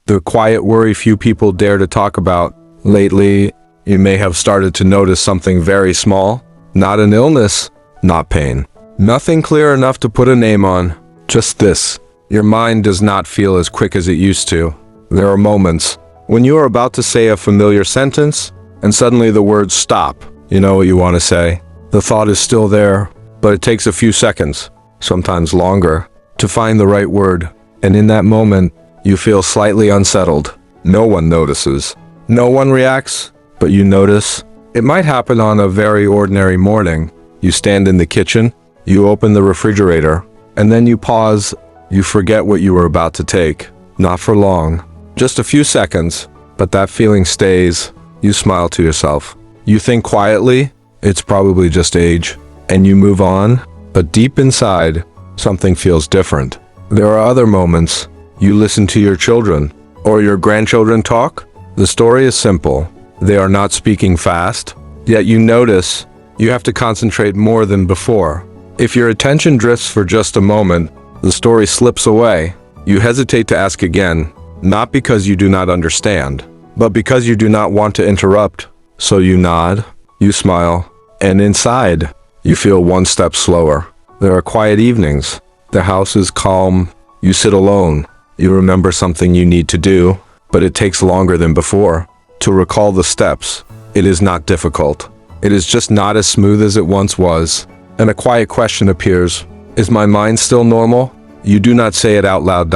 The quiet worry few people dare to talk about. Lately, you may have started to notice something very small. Not an illness, not pain. Nothing clear enough to put a name on. Just this. Your mind does not feel as quick as it used to. There are moments when you are about to say a familiar sentence, and suddenly the words stop. You know what you want to say. The thought is still there, but it takes a few seconds, sometimes longer, to find the right word. And in that moment, you feel slightly unsettled. No one notices. No one reacts, but you notice. It might happen on a very ordinary morning. You stand in the kitchen, you open the refrigerator, and then you pause. You forget what you were about to take. Not for long, just a few seconds, but that feeling stays. You smile to yourself. You think quietly, it's probably just age, and you move on, but deep inside, something feels different. There are other moments. You listen to your children or your grandchildren talk. The story is simple. They are not speaking fast, yet you notice you have to concentrate more than before. If your attention drifts for just a moment, the story slips away. You hesitate to ask again, not because you do not understand, but because you do not want to interrupt. So you nod, you smile, and inside, you feel one step slower. There are quiet evenings. The house is calm. You sit alone. You remember something you need to do, but it takes longer than before. To recall the steps, it is not difficult. It is just not as smooth as it once was. And a quiet question appears. Is my mind still normal? You do not say it out loud.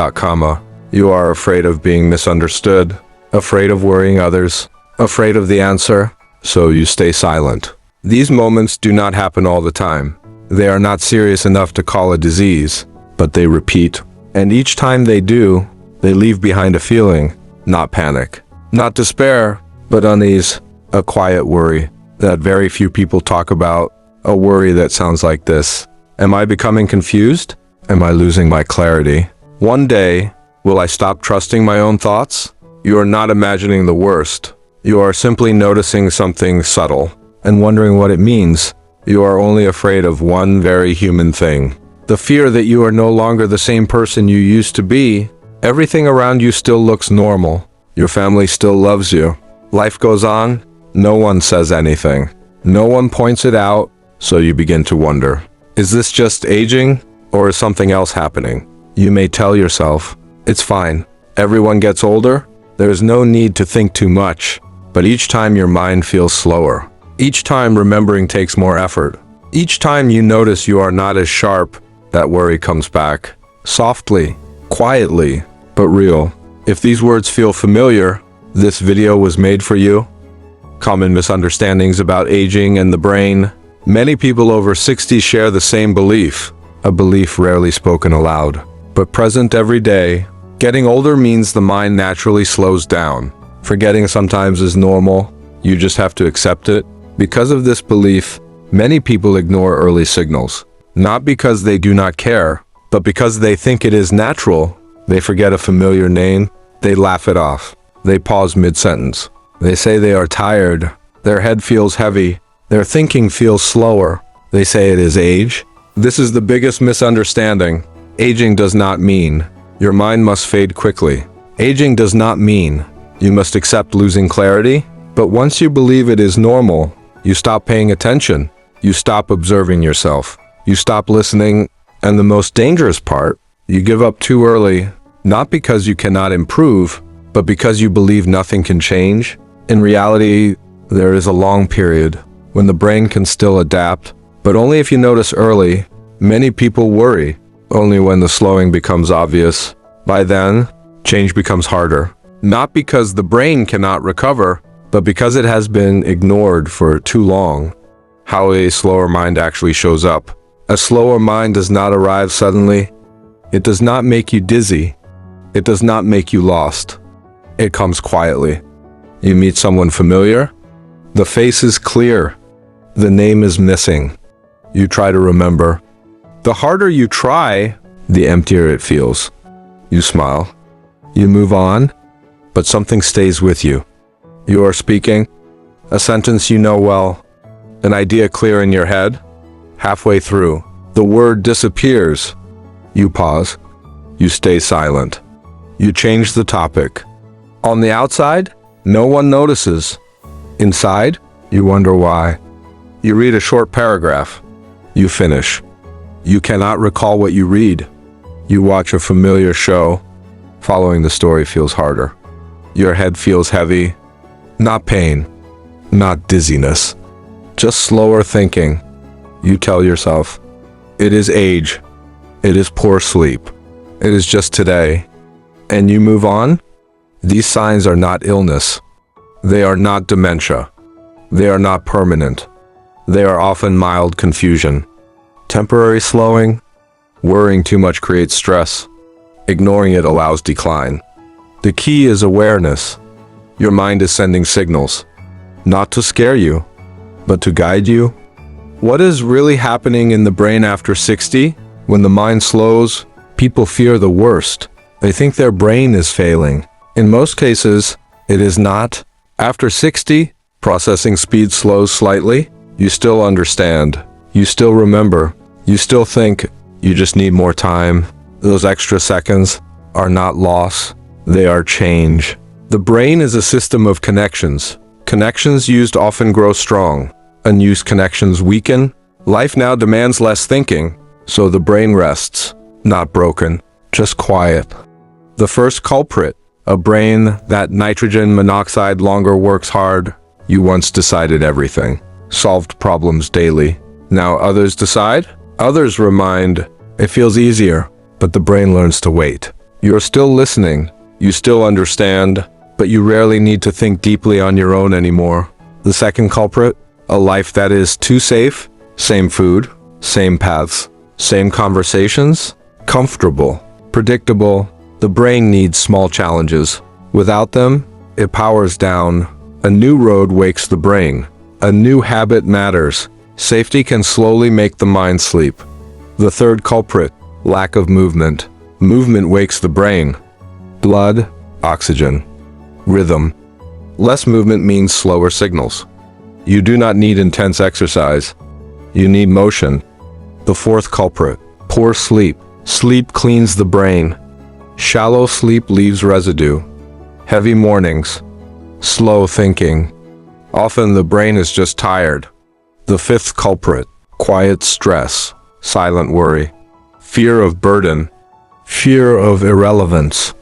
You are afraid of being misunderstood, afraid of worrying others, afraid of the answer, so you stay silent. These moments do not happen all the time. They are not serious enough to call a disease, but they repeat. And each time they do, they leave behind a feeling, not panic, not despair, but unease, a quiet worry that very few people talk about, a worry that sounds like this. Am I becoming confused? Am I losing my clarity? One day, will I stop trusting my own thoughts? You are not imagining the worst. You are simply noticing something subtle and wondering what it means. You are only afraid of one very human thing. The fear that you are no longer the same person you used to be. Everything around you still looks normal. Your family still loves you. Life goes on. No one says anything. No one points it out, so you begin to wonder. Is this just aging, or is something else happening? You may tell yourself, it's fine. Everyone gets older. There is no need to think too much. But each time your mind feels slower. Each time remembering takes more effort. Each time you notice you are not as sharp, that worry comes back. Softly, quietly, but real. If these words feel familiar, this video was made for you. Common misunderstandings about aging and the brain. Many people over 60 share the same belief, a belief rarely spoken aloud, but present every day. Getting older means the mind naturally slows down. Forgetting sometimes is normal. You just have to accept it. Because of this belief, many people ignore early signals. Not because they do not care, but because they think it is natural. They forget a familiar name. They laugh it off. They pause mid-sentence. They say they are tired. Their head feels heavy. Their thinking feels slower. They say it is age. This is the biggest misunderstanding. Aging does not mean your mind must fade quickly. Aging does not mean you must accept losing clarity. But once you believe it is normal, you stop paying attention. You stop observing yourself. You stop listening. And the most dangerous part, you give up too early, not because you cannot improve, but because you believe nothing can change. In reality, there is a long period when the brain can still adapt, but only if you notice early. Many people worry only when the slowing becomes obvious. By then, change becomes harder. Not because the brain cannot recover, but because it has been ignored for too long. How a slower mind actually shows up. A slower mind does not arrive suddenly. It does not make you dizzy. It does not make you lost. It comes quietly. You meet someone familiar. The face is clear. The name is missing. You try to remember. The harder you try, the emptier it feels. You smile. You move on, but something stays with you. You are speaking a sentence you know well, an idea clear in your head. Halfway through, the word disappears. You pause. You stay silent. You change the topic. On the outside, no one notices. Inside, you wonder why. You read a short paragraph. You finish. You cannot recall what you read. You watch a familiar show. Following the story feels harder. Your head feels heavy. Not pain, not dizziness, just slower thinking. You tell yourself, it is age. It is poor sleep. It is just today. And you move on? These signs are not illness. They are not dementia. They are not permanent. They are often mild confusion. Temporary slowing. Worrying too much creates stress. Ignoring it allows decline. The key is awareness. Your mind is sending signals, not to scare you, but to guide you. What is really happening in the brain after 60? When the mind slows, people fear the worst. They think their brain is failing. In most cases, it is not. After 60, processing speed slows slightly. You still understand. You still remember. You still think. You just need more time. Those extra seconds are not loss. They are change. The brain is a system of connections. Connections used often grow strong. Unused connections weaken. Life now demands less thinking, so the brain rests. Not broken, just quiet. The first culprit, a brain that nitrogen monoxide longer works hard. You once decided everything, solved problems daily. Now others decide? Others remind. It feels easier, but the brain learns to wait. You're still listening. You still understand, but you rarely need to think deeply on your own anymore. The second culprit, a life that is too safe. Same food, same paths, same conversations. Comfortable, predictable. The brain needs small challenges. Without them, it powers down. A new road wakes the brain. A new habit matters. Safety can slowly make the mind sleep. The third culprit, lack of movement. Movement wakes the brain. Blood, oxygen, rhythm. Less movement means slower signals. You do not need intense exercise. You need motion. The fourth culprit, poor sleep. Sleep cleans the brain. Shallow sleep leaves residue. Heavy mornings. Slow thinking. Often the brain is just tired. The fifth culprit, quiet stress, silent worry. Fear of burden. Fear of irrelevance.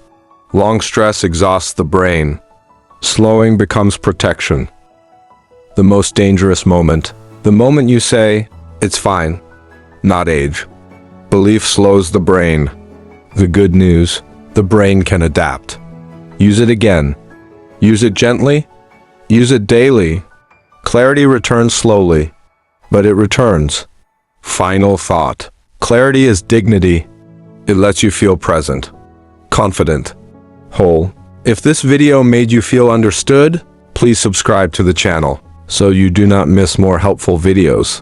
Long stress exhausts the brain. Slowing becomes protection. The most dangerous moment. The moment you say, it's fine, not age. Belief slows the brain. The good news, the brain can adapt. Use it again. Use it gently. Use it daily. Clarity returns slowly, but it returns. Final thought. Clarity is dignity. It lets you feel present, confident, whole. If this video made you feel understood, please subscribe to the channel so you do not miss more helpful videos.